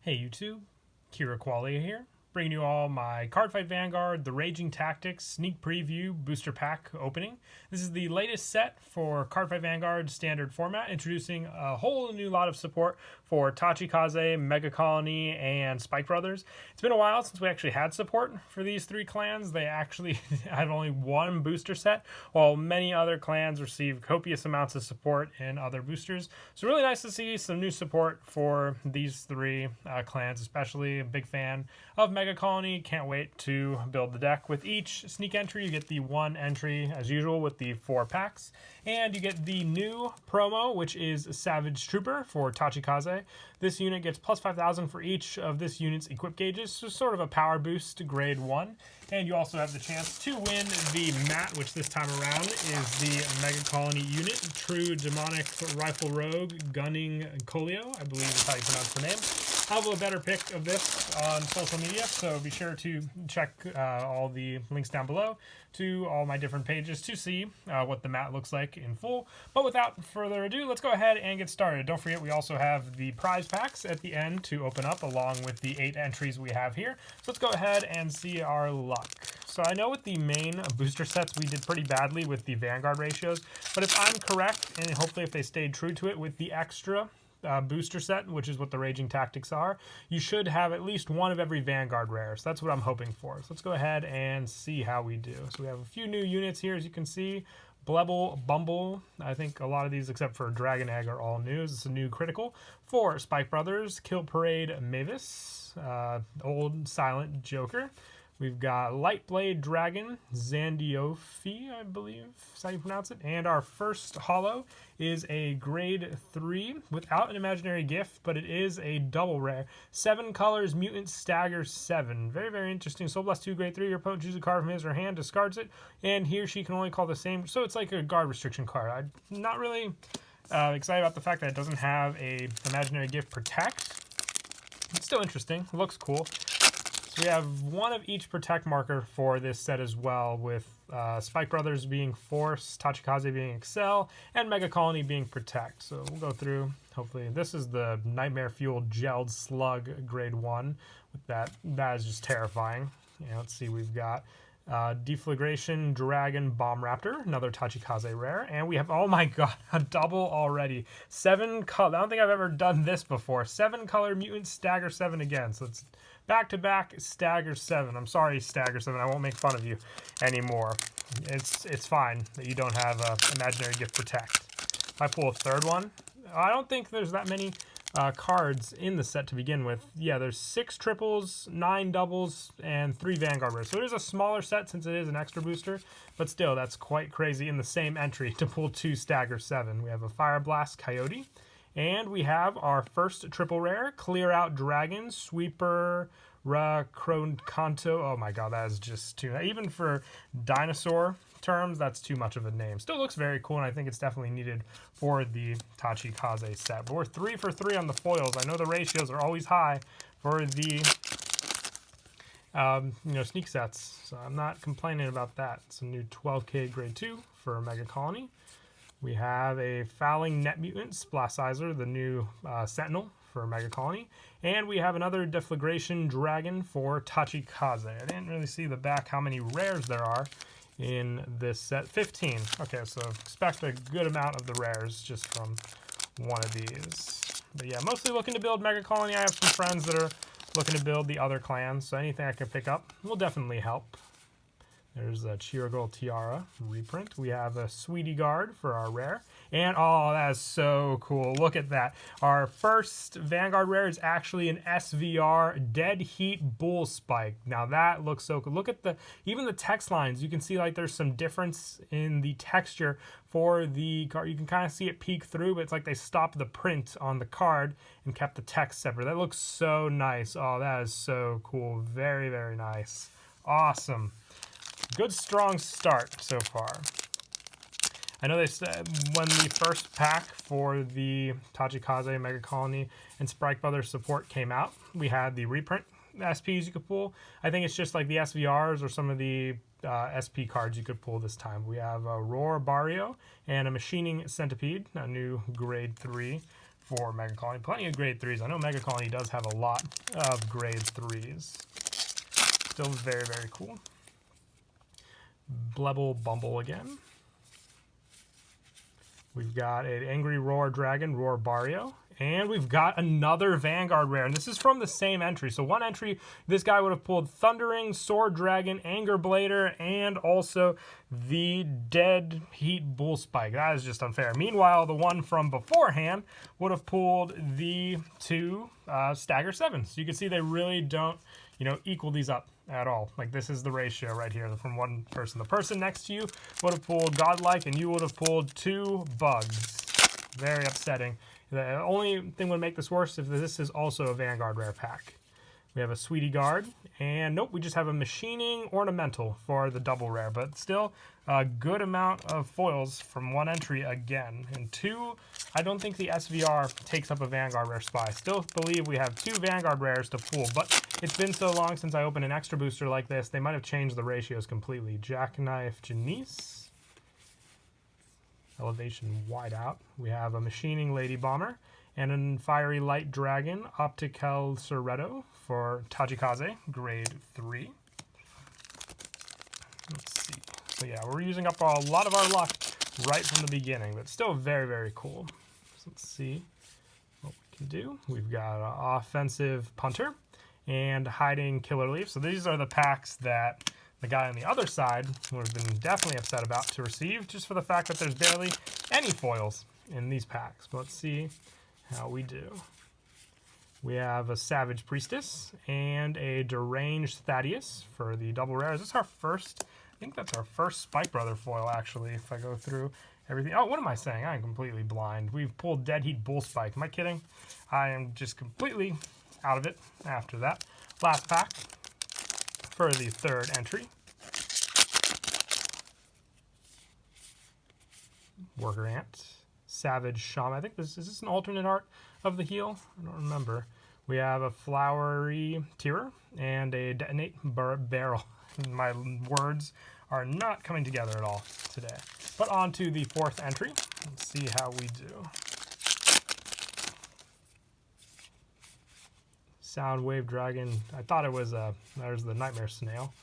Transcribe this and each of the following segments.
Hey YouTube, Kira Qualia here, bringing you all my Cardfight Vanguard, the Raging Tactics sneak preview booster pack opening. This is the latest set for Cardfight Vanguard standard format, introducing a whole new lot of support for Tachikaze, Mega Colony, and Spike Brothers. It's been a while since we actually had support for these three clans. They actually had only one booster set, while many other clans receive copious amounts of support in other boosters. So really nice to see some new support for these three clans, especially a big fan of Mega Colony. Can't wait to build the deck. With each sneak entry, you get the one entry as usual with the 4 packs, and you get the new promo, which is Savage Trooper for Tachikaze. This unit gets plus 5,000 for each of this unit's equip gauges, so sort of a power boost to grade 1. And you also have the chance to win the mat, which this time around is the Mega Colony unit, True Demonic Rifle Rogue Gunning Colio, I believe is how you pronounce the name. I'll have a better pic of this on social media, so be sure to check all the links down below to all my different pages to see what the mat looks like in full. But without further ado, let's go ahead and get started. Don't forget, we also have the prize packs at the end to open up, along with the 8 entries we have here. So let's go ahead and see our luck. So I know with the main booster sets, we did pretty badly with the Vanguard ratios, but if I'm correct, and hopefully if they stayed true to it with the extra booster set, which is what the Raging Tactics are, you should have at least one of every Vanguard rare. So that's what I'm hoping for. So let's go ahead and see how we do. So we have a few new units here, as you can see. Blebble, Bumble, I think a lot of these except for Dragon Egg are all new. It's a new critical for Spike Brothers, Kill Parade Mavis, Old Silent Joker. We've got Lightblade Dragon, Zandiofi, I believe is how you pronounce it. And our first holo is a grade 3 without an imaginary gift, but it is a double rare. 7 colors, Mutant Stagger 7. Very, very interesting. Soul Blast 2, grade 3. Your opponent chooses a card from his or her hand, discards it, and he or she can only call the same. So it's like a guard restriction card. I'm not really excited about the fact that it doesn't have a imaginary gift protect. It's still interesting. It looks cool. So we have one of each protect marker for this set as well, with Spike Brothers being Force, Tachikaze being Excel, and Mega Colony being Protect. So we'll go through, hopefully. This is the Nightmare Fueled Gelled Slug grade 1. With that is just terrifying. Let's see, we've got Deflagration Dragon Bomb Raptor, another Tachikaze rare, and we have, oh my god, a double already. 7 color, I don't think I've ever done this before. 7 color Mutant Stagger 7 again, so it's back-to-back Stagger 7. I'm sorry, Stagger 7, I won't make fun of you anymore. It's fine that you don't have imaginary gift protect. If I pull a third one, I don't think there's that many cards in the set to begin with. Yeah, there's 6 triples, 9 doubles, and 3 Vanguard rares. So it is a smaller set since it is an extra booster, but still, that's quite crazy in the same entry to pull 2 Stagger 7. We have a Fire Blast Coyote, and we have our first triple rare, Clear Out Dragon, Sweeper Kanto. Oh my god, that is just too... Even for dinosaur terms, that's too much of a name. Still looks very cool, and I think it's definitely needed for the Tachikaze set. But we're 3 for 3 on the foils. I know the ratios are always high for the sneak sets, so I'm not complaining about that. It's a new 12K grade 2 for Mega Colony. We have a Fouling Net Mutant, Splasizer, the new Sentinel for Mega Colony. And we have another Deflagration Dragon for Tachikaze. I didn't really see the back how many rares there are in this set. 15. Okay, so expect a good amount of the rares just from one of these. But yeah, mostly looking to build Mega Colony. I have some friends that are looking to build the other clans, so anything I can pick up will definitely help. There's a Cheergirl Tiara reprint. We have a Sweetie Guard for our rare. And, oh, that is so cool. Look at that. Our first Vanguard rare is actually an SVR Dead Heat Bull Spike. Now, that looks so cool. Look at even the text lines. You can see, like, there's some difference in the texture for the card. You can kind of see it peek through, but it's like they stopped the print on the card and kept the text separate. That looks so nice. Oh, that is so cool. Very, very nice. Awesome. Good, strong start so far. I know they said when the first pack for the Tachikaze, Mega Colony, and Spike Brothers support came out, we had the reprint SPs you could pull. I think it's just like the SVRs or some of the SP cards you could pull this time. We have a Roar Barrio and a Machining Centipede, a new grade 3 for Mega Colony. Plenty of grade 3s. I know Mega Colony does have a lot of grade 3s. Still very, very cool. Blebble Bumble again. We've got an Angry Roar Dragon, Roar Barrio. And we've got another Vanguard rare. And this is from the same entry. So one entry, this guy would have pulled Thundering, Sword Dragon, Anger Blader, and also the Dead Heat Bull Spike. That is just unfair. Meanwhile, the one from beforehand would have pulled the two Stagger 7s. So you can see they really don't, equal these up at all. Like, this is the ratio right here from one person. The person next to you would have pulled Godlike, and you would have pulled 2 Bugs. Very upsetting. The only thing would make this worse if this is also a Vanguard rare pack. We have a Sweetie Guard, and nope, we just have a Machining Ornamental for the double rare, but still a good amount of foils from one entry again. And 2, I don't think the SVR takes up a Vanguard rare spot. I still believe we have 2 Vanguard rares to pull, but it's been so long since I opened an extra booster like this, they might have changed the ratios completely. Jackknife Janice. Elevation Wide Out. We have a Machining Lady Bomber and a Fiery Light Dragon Optical Soretto for Tachikaze, grade 3. Let's see. So yeah, we're using up a lot of our luck right from the beginning, but still very, very cool. So let's see what we can do. We've got an Offensive Punter and Hiding Killer Leaf. So these are the packs that the guy on the other side would have been definitely upset about to receive, just for the fact that there's barely any foils in these packs. But let's see how we do. We have a Savage Priestess and a Deranged Thaddeus for the double rare. Is this our first? I think that's our first Spike Brother foil, actually, if I go through everything. Oh, what am I saying? I'm completely blind. We've pulled Dead Heat Bull Spike. Am I kidding? I am just completely out of it after that. Last pack for the third entry. Worker Ant, Savage Shaman. I think is this an alternate art of the heel? I don't remember. We have a Flowery Tearer and a Detonate Barrel. My words are not coming together at all today. But on to the fourth entry. Let's see how we do. Soundwave Dragon. I thought it was there's the Nightmare Snail.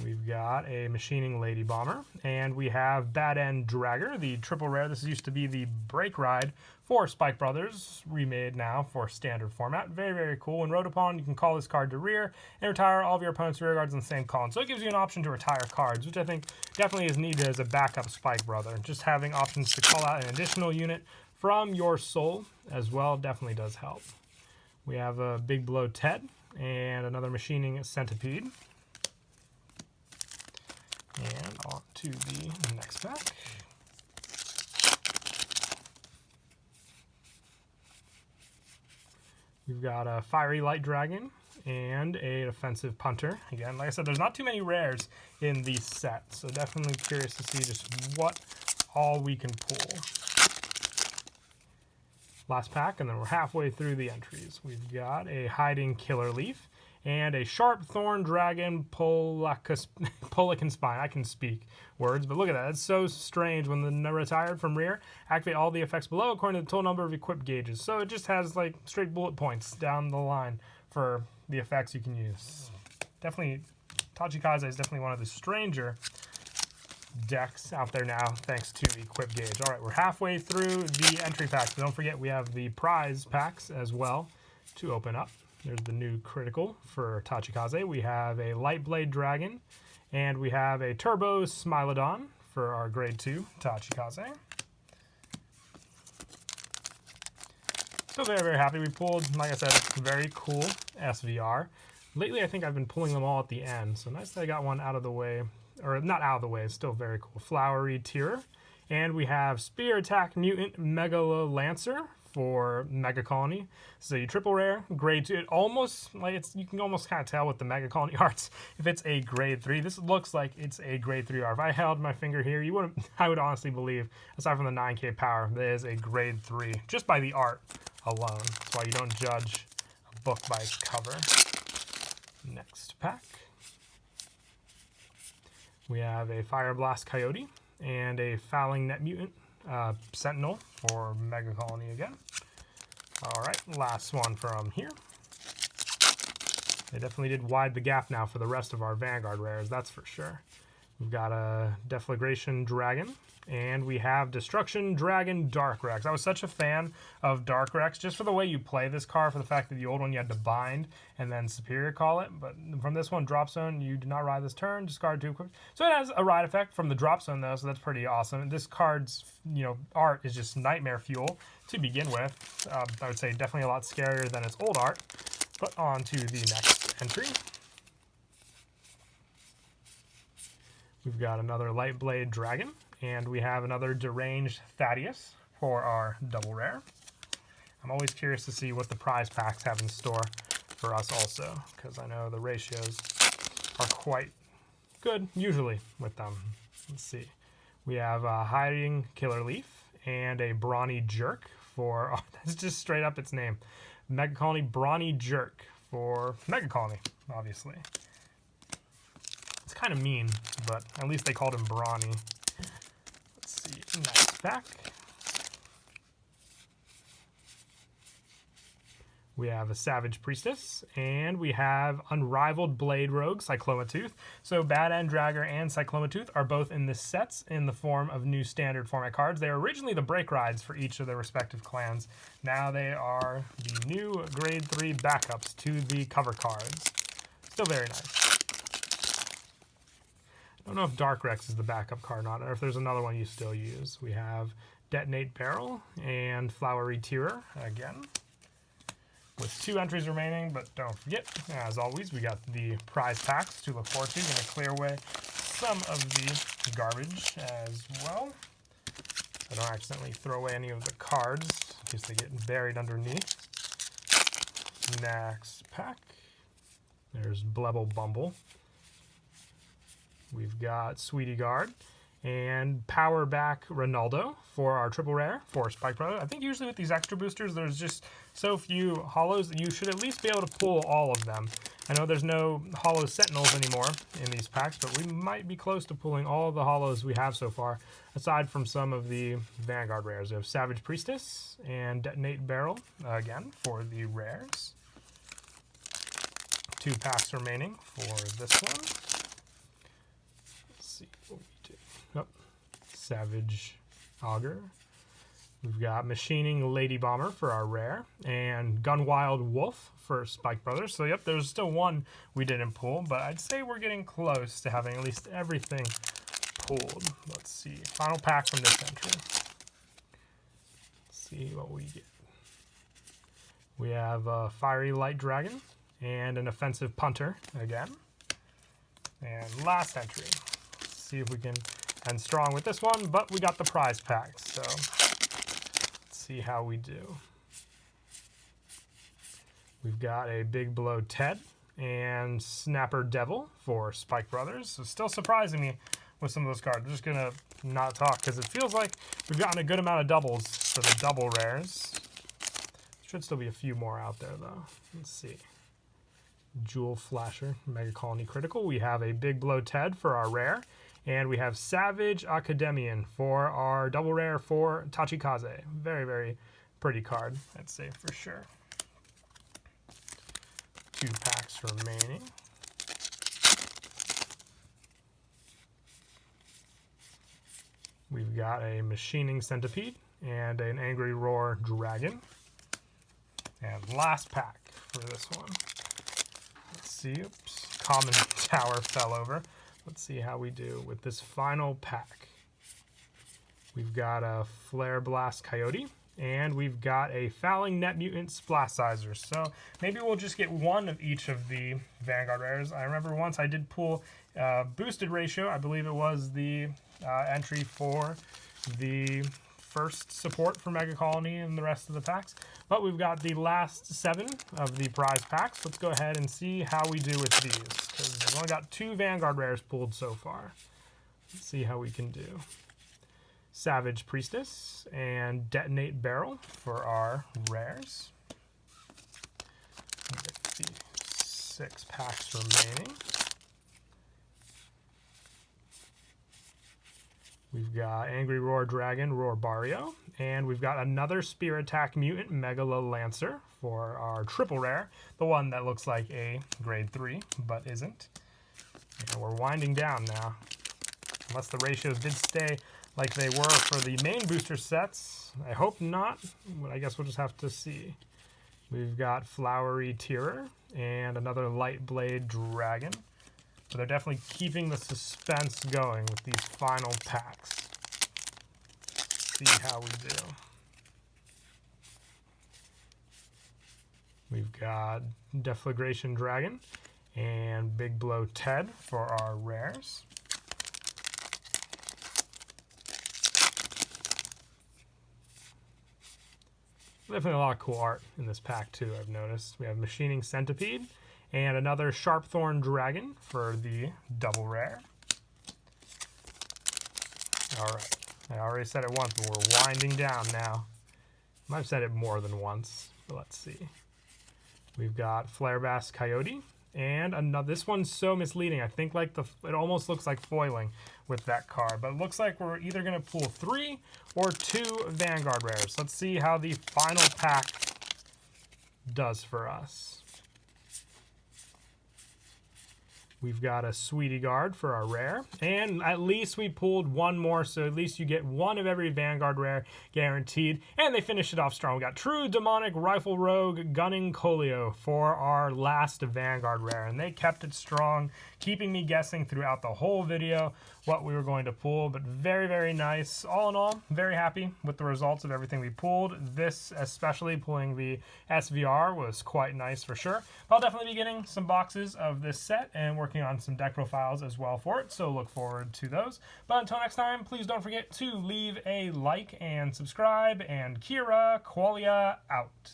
We've got a Machining Lady Bomber, and we have Bad End Dragger, the triple rare. This used to be the Break Ride for Spike Brothers, remade now for standard format. Very, very cool. When wrote upon, you can call this card to rear and retire all of your opponent's rear guards in the same column. So it gives you an option to retire cards, which I think definitely is needed as a backup Spike Brother. Just having options to call out an additional unit from your soul as well definitely does help. We have a Big Blow Ted and another Machining Centipede. And on to the next pack. We've got a Fiery Light Dragon and an Offensive Punter. Again, like I said, there's not too many rares in these sets, so definitely curious to see just what all we can pull. Last pack, and then we're halfway through the entries. We've got a Hiding Killer Leaf and a Sharp Thorn Dragon Polacan Spine. I can speak words, but look at that. It's so strange. When the retired from rear, activate all the effects below according to the total number of equipped gauges. So it just has like straight bullet points down the line for the effects you can use. Definitely, Tachikaze is definitely one of the stranger decks out there now, thanks to Equip Gauge. All right, we're halfway through the entry packs. Don't forget, we have the prize packs as well to open up. There's the new critical for Tachikaze. We have a Light Blade Dragon, and we have a Turbo Smilodon for our grade 2 Tachikaze. So very, very happy. We pulled, like I said, a very cool SVR. Lately, I think I've been pulling them all at the end, so nice that I got one out of the way. Or not out of the way, it's still very cool. Flowery Tearer. And we have Spear Attack Mutant Megalo Lancer for Mega Colony. So you triple rare, grade 2. It almost, like it's, you can almost kind of tell with the Mega Colony arts if it's a grade 3. This looks like it's a grade 3 art. If I held my finger here, you wouldn't, I would honestly believe, aside from the 9K power, that is a grade 3, just by the art alone. That's why you don't judge a book by its cover. Next pack. We have a Fire Blast Coyote and a Fouling Net Mutant Sentinel for Mega Colony again. All right, last one from here. They definitely did widen the gap now for the rest of our Vanguard rares, that's for sure. We've got a Deflagration Dragon, and we have Destruction Dragon Dark Rex. I was such a fan of Dark Rex just for the way you play this card, for the fact that the old one you had to bind and then Superior Call it. But from this one, Drop Zone, you do not ride this turn, discard 2 quick. So it has a ride effect from the Drop Zone though, so that's pretty awesome. And this card's art is just nightmare fuel to begin with. I would say definitely a lot scarier than its old art. But on to the next entry. We've got another Lightblade Dragon, and we have another Deranged Thaddeus for our double rare. I'm always curious to see what the prize packs have in store for us also, because I know the ratios are quite good usually with them. Let's see. We have a Hiding Killer Leaf and a Brawny Jerk for, oh, that's just straight up its name. Mega Colony Brawny Jerk for Mega Colony, obviously. It's kind of mean, but at least they called him Brawny. Let's see, next pack. We have a Savage Priestess, and we have Unrivaled Blade Rogue, Cyclomatooth. So Bad End Dragger and Cyclomatooth are both in this sets in the form of new standard format cards. They were originally the break rides for each of their respective clans. Now they are the new grade 3 backups to the cover cards. Still very nice. I don't know if Dark Rex is the backup card or not, or if there's another one you still use. We have Detonate Barrel and Flowery Tearer again, with 2 entries remaining, but don't forget, as always, we got the prize packs to look forward to. Going to clear away some of the garbage as well. I don't accidentally throw away any of the cards in case they get buried underneath. Next pack. There's Blebble Bumble. We've got Sweetie Guard and Power Back Ronaldo for our triple rare for Spike Brother. I think usually with these extra boosters, there's just so few hollows that you should at least be able to pull all of them. I know there's no hollow Sentinels anymore in these packs, but we might be close to pulling all of the hollows we have so far, aside from some of the Vanguard rares. We have Savage Priestess and Detonate Barrel again for the rares. 2 packs remaining for this one. See what we do. Oh, Savage Augur. We've got Machining Lady Bomber for our rare, and Gunwild Wolf for Spike Brothers. So yep, there's still one we didn't pull, but I'd say we're getting close to having at least everything pulled. Let's see. Final pack from this entry. Let's see what we get. We have a Fiery Light Dragon and an Offensive Punter again. And last entry. See if we can end strong with this one, but we got the prize packs, so let's see how we do. We've got a Big Blow Ted and Snapper Devil for Spike Brothers. So still surprising me with some of those cards. I'm just gonna not talk because it feels like we've gotten a good amount of doubles for the double rares. Should still be a few more out there though. Let's see. Jewel Flasher, Mega Colony Critical. We have a Big Blow Ted for our rare. And we have Savage Academian for our double rare for Tachikaze. Very, very pretty card, I'd say for sure. 2 packs remaining. We've got a Machining Centipede and an Angry Roar Dragon. And last pack for this one. Let's see, oops, Common Tower fell over. Let's see how we do with this final pack. We've got a Flare Blast Coyote, and we've got a Fouling Net Mutant Splashsizer. So maybe we'll just get one of each of the Vanguard rares. I remember once I did pull boosted ratio. I believe it was the entry for the first support for Mega Colony and the rest of the packs. But we've got the last 7 of the prize packs. Let's go ahead and see how we do with these, because we've only got 2 Vanguard rares pulled so far. Let's see how we can do. Savage Priestess and Detonate Barrel for our rares. 6 packs remaining. We've got Angry Roar Dragon, Roar Barrio, and we've got another Spear Attack Mutant, Megala Lancer, for our triple rare, the one that looks like a grade 3, but isn't. And we're winding down now. Unless the ratios did stay like they were for the main booster sets. I hope not, but I guess we'll just have to see. We've got Flowery Tearer and another Light Blade Dragon. So they're definitely keeping the suspense going with these final packs. See how we do. We've got Deflagration Dragon and Big Blow Ted for our rares. Definitely a lot of cool art in this pack too, I've noticed. We have Machining Centipede and another Sharpthorn Dragon for the double rare. Alright, I already said it once, but we're winding down now. I might have said it more than once, but let's see. We've got Flarebass Coyote, and another. This one's so misleading. I think like it almost looks like foiling with that card, but it looks like we're either going to pull 3 or 2 Vanguard rares. Let's see how the final pack does for us. We've got a Sweetie Guard for our rare, and at least we pulled one more, so at least you get one of every Vanguard rare guaranteed, and they finished it off strong. We got True Demonic Rifle Rogue Gunning Colio for our last Vanguard rare, and they kept it strong, keeping me guessing throughout the whole video what we were going to pull, but very, very nice. All in all, very happy with the results of everything we pulled. This, especially pulling the SVR, was quite nice for sure. I'll definitely be getting some boxes of this set and working on some deck profiles as well for it, so look forward to those. But until next time, please don't forget to leave a like and subscribe, and Kira Qualia out.